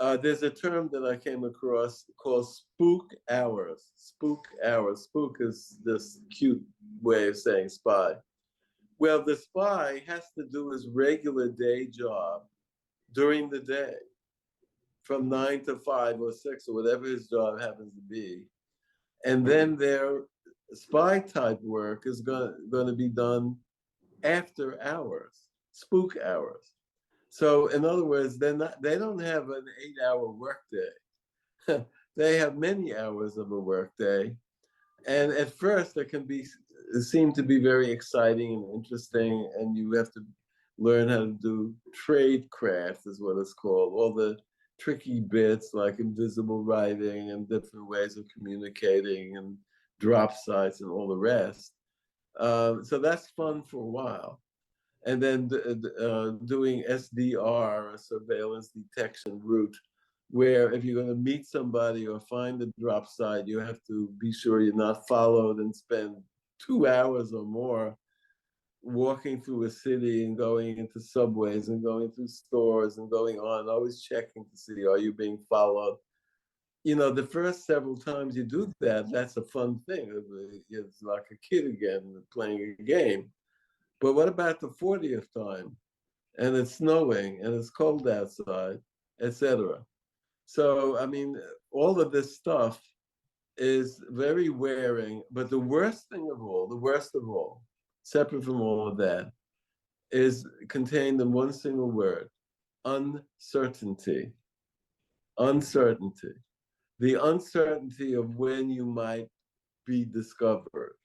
There's a term that I came across called spook hours. Spook hours. Spook is this cute way of saying spy. Well, the spy has to do his regular day job during the day from 9 to 5 or 6 or whatever his job happens to be. And then their spy type work is going to be done after hours, spook hours. So in other words, they don't have an 8 hour workday. They have many hours of a workday. And at first it seem to be very exciting and interesting, and you have to learn how to do tradecraft is what it's called, all the tricky bits like invisible writing and different ways of communicating and drop sites and all the rest. So that's fun for a while. And then doing SDR, surveillance detection route, where if you're going to meet somebody or find a drop site, you have to be sure you're not followed and spend 2 hours or more walking through a city and going into subways and going through stores and going on, always checking to see, are you being followed? The first several times you do that, that's a fun thing. It's like a kid again playing a game. But what about the 40th time? And it's snowing and it's cold outside, etc. So, I mean, all of this stuff is very wearing. But the worst thing of all, the worst of all, separate from all of that, is contained in one single word: uncertainty. Uncertainty. The uncertainty of when you might be discovered.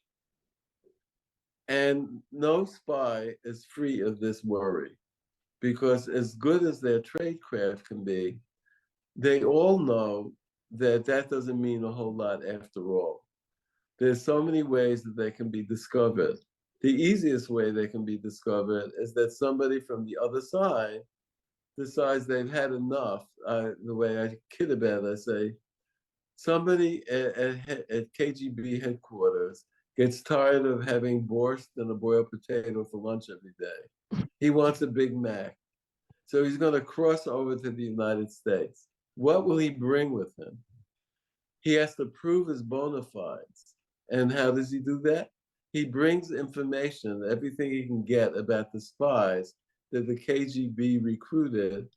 And no spy is free of this worry, because as good as their tradecraft can be, they all know that that doesn't mean a whole lot after all. There's so many ways that they can be discovered. The easiest way they can be discovered is that somebody from the other side decides they've had enough. The way I kid about it, I say, somebody at KGB headquarters gets tired of having borscht and a boiled potato for lunch every day. He wants a Big Mac. So he's going to cross over to the United States. What will he bring with him? He has to prove his bona fides. And how does he do that? He brings information, everything he can get about the spies that the KGB recruited,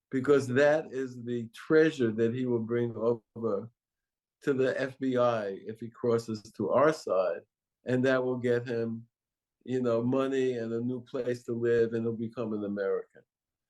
because that is the treasure that he will bring over to the FBI if he crosses to our side. And that will get him, money and a new place to live, and he'll become an American.